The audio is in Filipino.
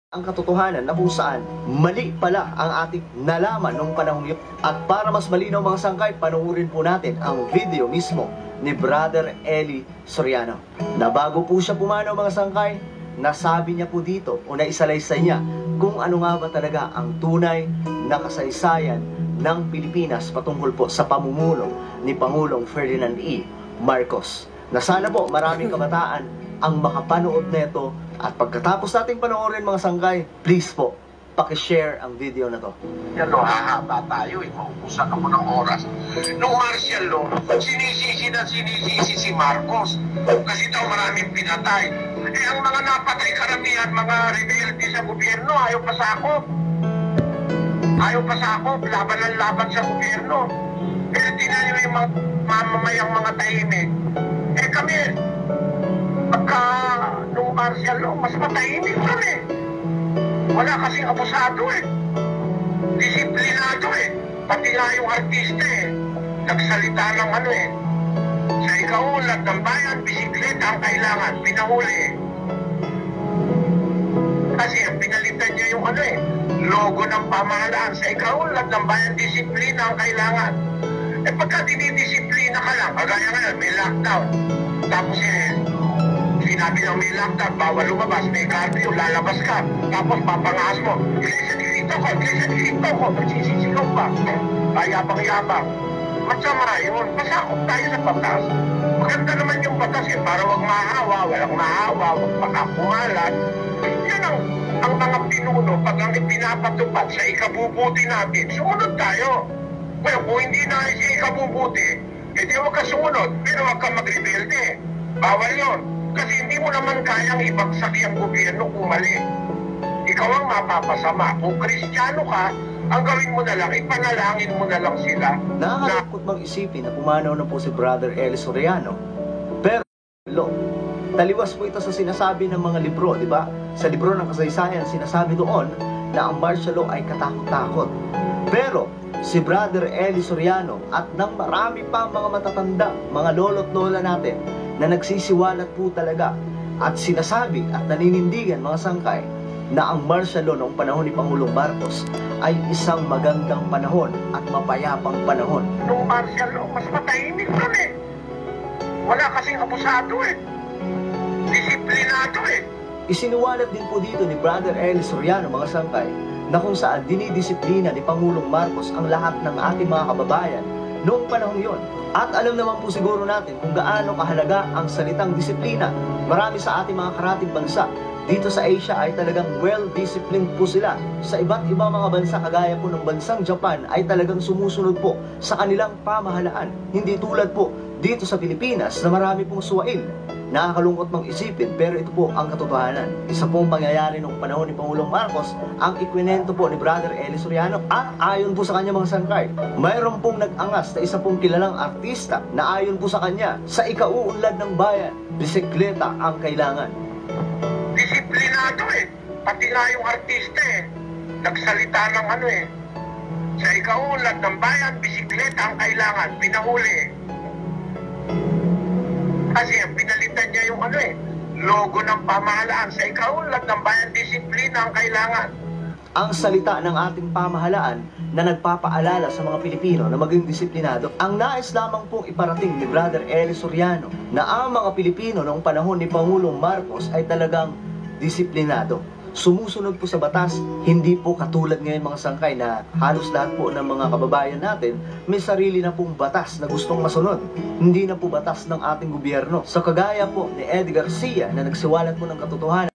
ang katotohanan na kung saan mali pala ang ating nalaman nung panahon yun. At para mas malinaw mga sangkay, panoorin po natin ang video mismo ni Brother Eli Soriano. Na bago po siya pumanaw mga sangkay, nasabi niya po dito o naisalaysay niya kung ano nga ba talaga ang tunay na kasaysayan ng Pilipinas patungkol po sa pamumuno ni Pangulong Ferdinand E. Marcos. Na sana po maraming kabataan ang makapanood nito. At pagkatapos nating panoorin mga sangkay, please po, pakishare ang video na to. Yan lo, hahaba tayo eh. Maubusan ako ng oras. Nung martial law, sinisisi si Marcos. Kasi daw maraming pinatay. Eh ang mga napatay karamihan, mga rebelde sa gobyerno, ayaw pa sakop. Ayaw pa sakop, laban ng laban sa gobyerno. Pero tingnan nyo yung mga mamamayang mga tahimik. Eh kami, pagka nung martial law, mas matahimik kami. Wala kasing abusado eh. Disiplinado eh. Pati nga yung artista eh. Nagsalita ng ano eh. Sa ikaulat ng bayan, bisikleta ang kailangan. Pinahuli eh. Kasi ang pinalitan niya yung ano eh. Logo ng pamahalaan. Sa ikaulat ng bayan, disiplina ang kailangan. Eh pagka dinidisiplina ka lang, kagaya ngayon, may lockdown. Tapos eh, sinabi ng may lockdown, bawal lumabas, may curfew, lalabas ka. Tapos papangaas mo, Iglesia dito ko, magsisisigaw pa. Yabang-yabang. Masama yun, pasakop tayo sa batas. Maganda naman yung batas eh, para wag mahawa, walang mahawa, wag pakapungalan. Yan ang mga pinuno, pag ang ipinapatupad sa ikabubuti natin, sumunod tayo. Well, kung hindi na sa ikabubuti, hindi huwag ka sumunod, pero huwag ka magrebelde. Bawal yun. Kasi hindi mo naman kayang ibagsak yung gobyerno kung mali. Ikaw ang mapapasama. Kung Kristiyano ka, ang gawin mo na lang, ipanalangin mo na lang sila. Nakakalungkot mang isipin na pumanaw na po si Brother Eli Soriano. Pero, taliwas po ito sa sinasabi ng mga libro, di ba? Sa libro ng kasaysayan, sinasabi doon na ang martial law ay katakot-takot. Pero, si Brother Eli Soriano at ng marami pa mga matatanda, mga lolo't lola natin, na nagsisiwalat po talaga at sinasabi at naninindigan mga sangkay na ang martial law noong panahon ni Pangulong Marcos ay isang magandang panahon at mapayapang panahon. Nung martial law, mas matahimik nun eh. Wala kasing abusado eh. Disiplinado eh. Isinuwalat din po dito ni Brother Eli Soriano mga sangkay na kung saan dinidisiplina ni Pangulong Marcos ang lahat ng ating mga kababayan noong panahon yon. At alam naman po siguro natin kung gaano kahalaga ang salitang disiplina. Marami sa ating mga karatig bansa dito sa Asia ay talagang well-disciplined po sila. Sa iba't ibang mga bansa kagaya po ng bansang Japan ay talagang sumusunod po sa kanilang pamahalaan. Hindi tulad po dito sa Pilipinas na marami pong suwail. Nakakalungkot mang isipin pero ito po ang katotohanan. Isa pong pangyayari noong panahon ni Pangulong Marcos ang ikwinento po ni Brother Eli Soriano at ayon po sa kanya mga sangkay, mayroon pong nag-angas na isa pong kilalang artista na ayon po sa kanya, sa ikauunlad ng bayan, bisikleta ang kailangan. Disiplinado eh. Pati nga yung artista eh. Nagsalita ng ano eh. Sa ikauunlad ng bayan, bisikleta ang kailangan. Pinahuli eh. Kasi ang pinalitan niya yung ano eh, logo ng pamahalaan. Sa ikauunlad ng bayan, disiplina ang kailangan. Ang salita ng ating pamahalaan na nagpapaalala sa mga Pilipino na maging disiplinado. Ang nais lamang pong iparating ni Brother Eli Soriano na ang mga Pilipino noong panahon ni Pangulong Marcos ay talagang disiplinado. Sumusunod po sa batas, hindi po katulad ngayon mga sangkay na halos lahat po ng mga kababayan natin may sarili na pong batas na gustong masunod. Hindi na po batas ng ating gobyerno. So kagaya po ni Eddie Garcia na nagsiwalat po ng katotohanan